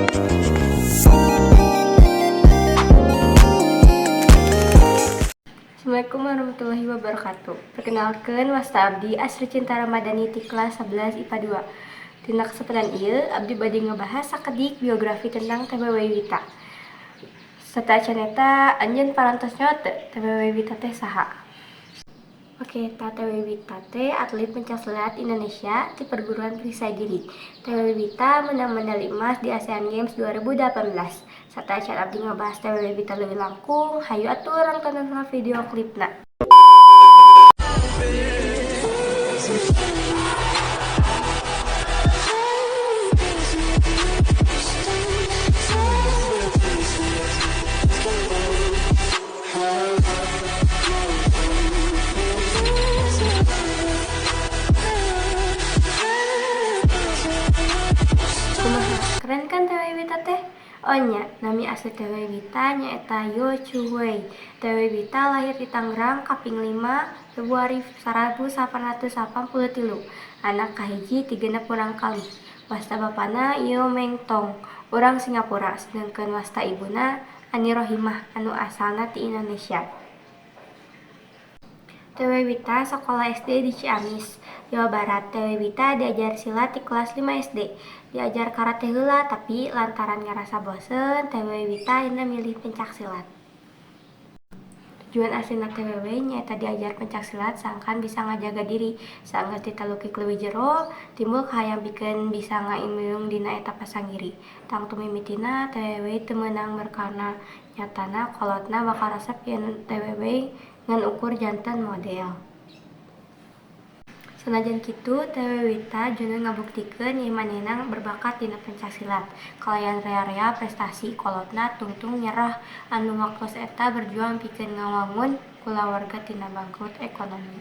Assalamualaikum warahmatullahi wabarakatuh. Perkenalkan wasta abdi Asri Cinta Ramadhani ti kelas 11 IPA 2. Tina kesempatan ieu abdi bade ngebahas sakedik biografi tentang TBW Wita. Serta ceneta anjeun parantos nyaho teu TBW Wita teh saha? Oke, TBW Wita teh atlet pencaksilat Indonesia di perguruan Trisagiri. TBW Wita menang medali emas di Asian Games 2018. Serta acan abdi ngebahas TBW Wita leuwih langkung, hayu atuh urang tonton video klipna. Kumaha? Keren kan TBW Wita teh? Oh nya, nami asli TBW Wita nyaeta Yo Chu Wei. TBW Wita lahir di Tangerang Kaping 5 Februari 1883. Anak kahiji ti genep urang kalih. Wasta bapana Yo Meng Tong, urang Singapura, sedengkeun wasta ibuna Ani Rohimah anu asalna ti Indonesia. TBW Wita sakola SD di Ciamis, Jawa Barat. TBW Wita diajar silat di kelas 5 SD. Diajar karate heula tapi lantaran ngarasa bosen, TBW Wita akhirna milih pencaksilat. Tujuan aslina TBW nyaeta diajar pencaksilat sangkan bisa ngajaga diri. Saenggeus ditalukik leuwih jero, timbul kahayang pikeun bisa ngaimilung dina eta pasanggiri. Tang tumimitina TBW teu meunang berkarna nyatana kolotna bakal resep yen TBW ngan ukur janten model. Sanajan kitu, TBW Wita jeung ngabuktikeun yen manehna berbakat dina pencaksilat. Kalayan rea-rea prestasi kolotna tungtung nyerah anu waktos eta berjuang pikeun ngawangun kulawarga tina bangkrut ekonomi.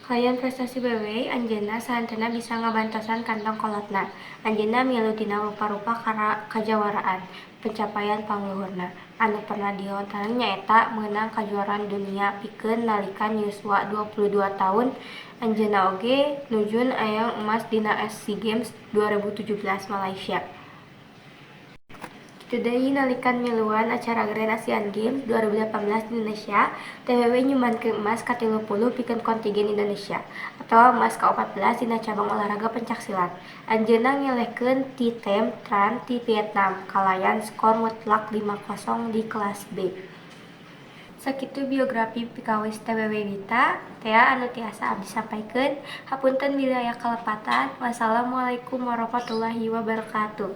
Kalayan prestasi BW, anjeunna sahenteuna bisa ngabantosan kantong kolotna. Anjeunna milu dina rupa-rupa kajawaraan, pencapaian pangluhurna. Anu pernah dihontoran nyaeta meunang kajuaraan dunia pikeun nalika yuswa 22 tahun. Anjeunna oge nujun ayang emas dina SEA Games 2017 Malaysia. Kitu deui nalika miluan acara Grand Asian Games 2018 di Indonesia, TBW nyumbangkeun emas ka-30 pikeun kontingen Indonesia, atawa emas ka-14 dina cabang olahraga pencaksilat. Anjeunna ngelehkeun ti Tem Tran ti Vietnam kalayan skor mutlak 5-0 di kelas B. Sakitu biografi pikawis TBW Wita, tea anu tiasa abdi sampaikeun. Hapunten bila aya kalepatan. Wassalamualaikum warahmatullahi wabarakatuh.